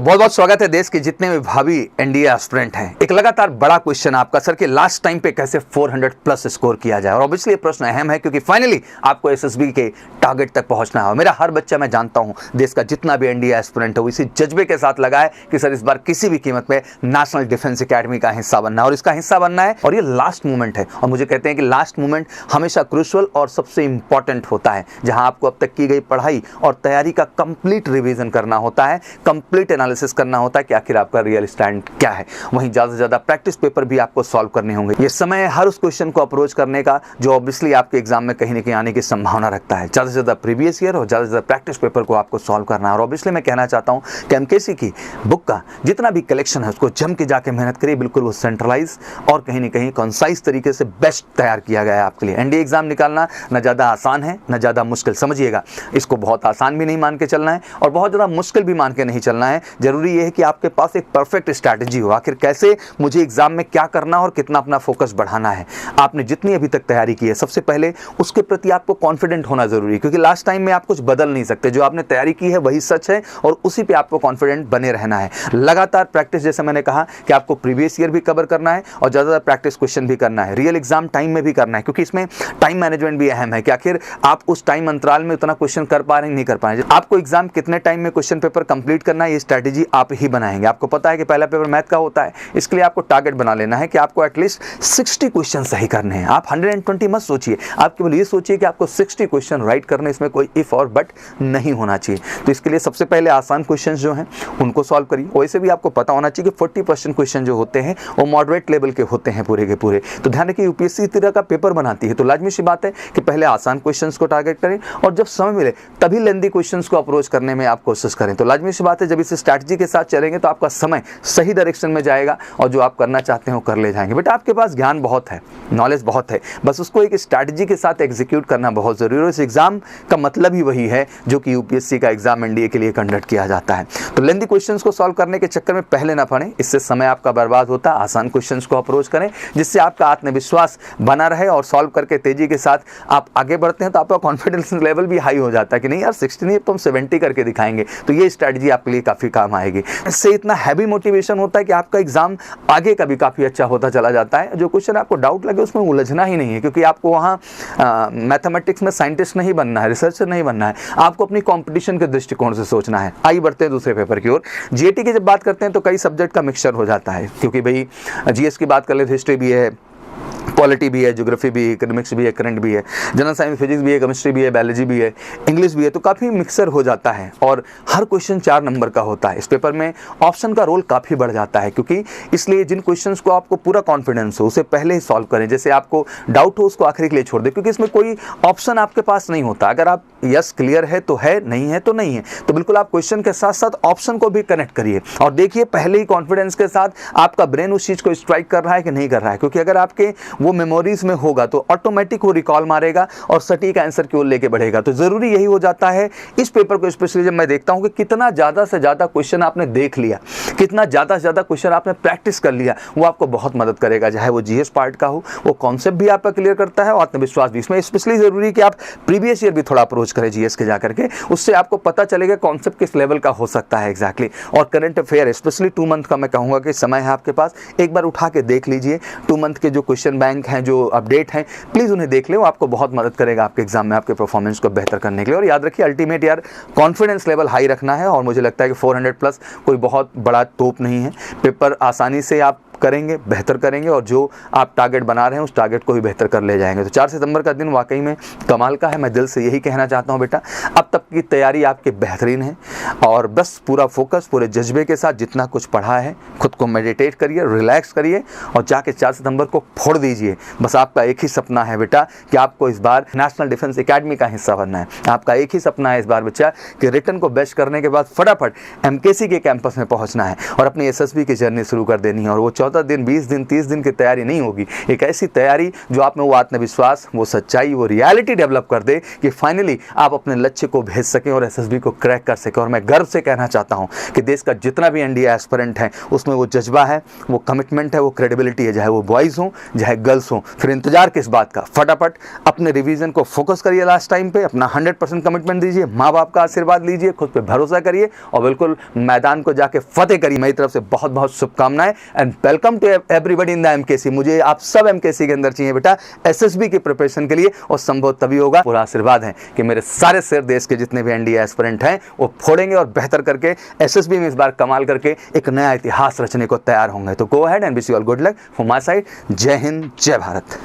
बहुत बहुत स्वागत है देश के जितने भी भावी एनडीए एस्पिरेंट हैं। एक लगातार बड़ा क्वेश्चन आपका सर कि लास्ट टाइम पे कैसे 400 प्लस स्कोर किया जाए, और ऑब्वियसली ये प्रश्न अहम है क्योंकि फाइनली आपको एसएसबी के टारगेट तक पहुंचना है। और मेरा हर बच्चा, मैं जानता हूं देश का जितना भी एनडीए एस्पिरेंट है वो इसी जज्बे के साथ लगा है कि सर इस बार किसी भी कीमत में नेशनल डिफेंस एकेडमी का हिस्सा बनना है, और इसका हिस्सा बनना है। और ये लास्ट मोमेंट है, और मुझे कहते हैं कि लास्ट मोमेंट हमेशा क्रूशियल और सबसे इंपॉर्टेंट होता है, जहां आपको अब तक की गई पढ़ाई और तैयारी का कंप्लीट रिवीजन करना होता है, कंप्लीट एनालिसिस करना होता है कि आखिर आपका रियल स्टैंड क्या है। वहीं ज्यादा से ज्यादा प्रैक्टिस पेपर भी आपको सॉल्व करने होंगे। ये समय है हर उस क्वेश्चन को अप्रोच करने का जो ऑब्वियसली आपके एग्जाम में कहीं न कहीं आने की संभावना रखता है। ज्यादा से ज्यादा प्रीवियस ईयर और ज्यादा से ज्यादा प्रैक्टिस पेपर को आपको सॉल्व करना है। और ऑब्वियसली मैं कहना चाहता हूं कि एमकेसी की बुक का जितना भी कलेक्शन है उसको जम के जाके मेहनत करिए। बिल्कुल वो सेंट्रलाइज और कहीं न कहीं कंसाइज तरीके से बेस्ट तैयार किया गया है आपके लिए। एनडीए एग्जाम निकालना न ज्यादा आसान है न ज्यादा मुश्किल, समझिएगा। इसको बहुत आसान भी नहीं मान के चलना है और बहुत ज्यादा मुश्किल भी मान के नहीं चलना है। जरूरी ये है कि आपके पास एक परफेक्ट स्ट्रैटेजी हो, आखिर कैसे मुझे एग्जाम में क्या करना और कितना अपना फोकस बढ़ाना है। आपने जितनी अभी तक तैयारी की है सबसे पहले उसके प्रति आपको कॉन्फिडेंट होना जरूरी है, क्योंकि लास्ट टाइम में आप कुछ बदल नहीं सकते। जो आपने तैयारी की है वही सच है और उसी पे आपको कॉन्फिडेंट बने रहना है। लगातार प्रैक्टिस, जैसे मैंने कहा कि आपको प्रीवियस ईयर भी कवर करना है और ज्यादा प्रैक्टिस क्वेश्चन भी करना है, रियल एग्जाम टाइम में भी करना है, क्योंकि इसमें टाइम मैनेजमेंट भी अहम है कि आखिर आप उस टाइम अंतराल में उतना क्वेश्चन कर पा रहे हैं नहीं कर पा रहे हैं। आपको एग्जाम कितने टाइम में क्वेश्चन पेपर कंप्लीट करना है ये स्ट्रैटेजी आप ही बनाएंगे। आपको पता है कि पहला पेपर मैथ का होता है, इसके लिए आपको टारगेट बना लेना है कि आपको एटलीस्ट 60 क्वेश्चन सही करने हैं। आप 120 मत सोचिए, आप केवल ये सोचिए कि आपको 60 क्वेश्चन राइट करने, इसमें कोई इफ और बट नहीं होना चाहिए। तो इसके लिए सबसे पहले आसान क्वेश्चन जो हैं उनको सॉल्व करिए। वैसे भी आपको पता होना चाहिए कि 40% क्वेश्चन जो होते हैं वो मॉडरेट लेवल के होते हैं पूरे के पूरे। तो ध्यान रखिए यूपीएससी इस तरह का पेपर बनाती है, तो लाजमी सी बात है कि पहले आसान क्वेश्चन को टारगेट करें और जब समय मिले तभी लेंदी क्वेश्चन को अप्रोच करने में आप कोशिश करें। तो लाजमी सी बात है, जब इस स्ट्रैटेजी के साथ चलेंगे तो आपका समय सही डायरेक्शन में जाएगा और जो आप करना चाहते हैं वो कर ले जाएंगे। बेटा आपके पास ज्ञान बहुत है, नॉलेज बहुत है, बस उसको एक स्ट्रैटेजी के साथ एग्जीक्यूट करना बहुत जरूरी है। इस एग्जाम का मतलब ही वही है जो कि यूपीएससी का एग्जाम एनडीए के लिए कंडक्ट किया जाता है। तो लेंदी क्वेश्चंस को सॉल्व करने के चक्कर में पहले ना पड़े, इससे समय आपका बर्बाद होता है। आसान क्वेश्चंस को अप्रोच करें जिससे आपका आत्मविश्वास बना रहे और सॉल्व करके तेजी के साथ आप आगे बढ़ते हैं तो आपका कॉन्फिडेंस लेवल भी हाई हो जाता है कि नहीं यार 60 नहीं तो हम 70 करके दिखाएंगे। तो ये स्ट्रैटेजी आपके लिए काफी काम आएगी। इससे इतना हैवी मोटिवेशन होता है कि आपका एग्जाम आगे का भी काफी अच्छा होता चला जाता है। जो क्वेश्चन आपको डाउट लगे उसमें उलझना ही नहीं है, क्योंकि आपको वहाँ मैथमेटिक्स में साइंटिस्ट नहीं बनना है, रिसर्चर नहीं बनना है, आपको अपनी कंपटीशन के दृष्टिकोण से सोचना है। आइए बढ़ते हैं दूसरे पेपर की ओर। जीएटी की जब बात करते हैं तो कई सब्जेक्ट का मिक्सचर हो जाता है, क्योंकि भाई जीएस की बात कर ले तो हिस्ट्री भी है, पॉलिटी भी है, ज्योग्राफी भी है, इकोनॉमिक्स भी है, करंट भी है, जनरल साइंस फिजिक्स भी है, केमिस्ट्री भी है, बायोलॉजी भी है, इंग्लिश भी है। तो काफ़ी मिक्सर हो जाता है और हर क्वेश्चन 4 नंबर का होता है। इस पेपर में ऑप्शन का रोल काफ़ी बढ़ जाता है, क्योंकि इसलिए जिन क्वेश्चंस को आपको पूरा कॉन्फिडेंस हो उसे पहले ही सॉल्व करें। जैसे आपको डाउट हो उसको आखिरी के लिए छोड़ दें, क्योंकि इसमें कोई ऑप्शन आपके पास नहीं होता। अगर आप यस क्लियर है तो है, नहीं है तो नहीं है। तो बिल्कुल आप क्वेश्चन के साथ साथ ऑप्शन को भी कनेक्ट करिए और देखिए पहले ही कॉन्फिडेंस के साथ आपका ब्रेन उस चीज़ को स्ट्राइक कर रहा है कि नहीं कर रहा है। क्योंकि अगर आपके वो मेमोरीज में होगा तो ऑटोमेटिक वो रिकॉल मारेगा और सटीक आंसर की ओर लेके बढ़ेगा। तो जरूरी यही हो जाता है इस पेपर को, स्पेशली जब मैं देखता हूं कि कितना ज्यादा से ज्यादा क्वेश्चन आपने देख लिया, कितना ज्यादा से ज्यादा क्वेश्चन आपने प्रैक्टिस कर लिया, वो आपको बहुत मदद करेगा। चाहे वो जीएस पार्ट का हो, वो कॉन्सेप्ट भी आपका क्लियर करता है और आत्मविश्वास भी। इसमें स्पेशली जरूरी है कि आप प्रीवियस ईयर भी थोड़ा अप्रोच करें जीएस के जाकर के, उससे आपको पता चलेगा कॉन्सेप्ट किस लेवल का हो सकता है एग्जैक्टली। और करंट अफेयर स्पेशली 2 मंथ का मैं कहूंगा कि समय है आपके पास, एक बार उठा के देख लीजिए। 2 मंथ के जो क्वेश्चन बैंक हैं, जो अपडेट हैं, प्लीज उन्हें देख ले, वो आपको बहुत मदद करेगा आपके एग्जाम में आपके परफॉर्मेंस को बेहतर करने के लिए। और याद रखिए अल्टीमेट यार कॉन्फिडेंस लेवल हाई रखना है, और मुझे लगता है कि 400 प्लस कोई बहुत बड़ा तोप नहीं है। पेपर आसानी से आप करेंगे, बेहतर करेंगे और जो आप टारगेट बना रहे हैं उस टारगेट को भी बेहतर कर ले जाएंगे। तो 4 सितंबर का दिन वाकई में कमाल का है। मैं दिल से यही कहना चाहता हूं बेटा, अब तक की तैयारी आपकी बेहतरीन है और बस पूरा फोकस पूरे जज्बे के साथ जितना कुछ पढ़ा है खुद को मेडिटेट करिए, रिलैक्स करिए और जाके 4 सितंबर को फोड़ दीजिए। बस आपका एक ही सपना है बेटा कि आपको इस बार नेशनल डिफेंस एकेडमी का हिस्सा बनना है। आपका एक ही सपना है इस बार बच्चा कि रिटर्न को बेस्ट करने के बाद फटाफट एमकेसी के कैंपस में पहुंचना है और अपनी एसएसबी की जर्नी शुरू कर देनी है। और वो 14 14 दिन, 20 दिन, 30 दिन की तैयारी नहीं होगी। एक ऐसी तैयारी जो आप में वो आत्मविश्वास, वो सच्चाई, वो रियलिटी डेवलप कर दे कि फाइनली आप अपने लक्ष्य को भेज सकें और एसएसबी को क्रैक कर सकें। और मैं गर्व से कहना चाहता हूं कि देश का जितना भी एनडीए एस्पिरेंट है उसमें वो जज्बा है, वो कमिटमेंट है, वो क्रेडिबिलिटी है, चाहे वो बॉयज़ हों चाहे गर्ल्स हों। फिर इंतजार किस बात का, फटाफट अपने रिवीजन को फोकस करिए, लास्ट टाइम पे अपना 100% कमिटमेंट दीजिए, माँ बाप का आशीर्वाद लीजिए, खुद पे भरोसा करिए और बिल्कुल मैदान को जाके फतेह करिए। मेरी तरफ से बहुत बहुत शुभकामनाएं and welcome to everybody in the MKC. मुझे आप सब एमकेसी के अंदर चाहिए बेटा एसएसबी की प्रिपरेशन के लिए, और संभव तभी होगा। पूरा आशीर्वाद है कि मेरे सारे सिर देश के जितने भी एनडीए एस्पिरेंट हैं वो फोड़ेंगे और बेहतर करके एसएसबी में इस बार कमाल करके एक नया इतिहास रचने को तैयार होंगे। तो go ahead and wish you all good luck from my side. जय हिंद, जय भारत।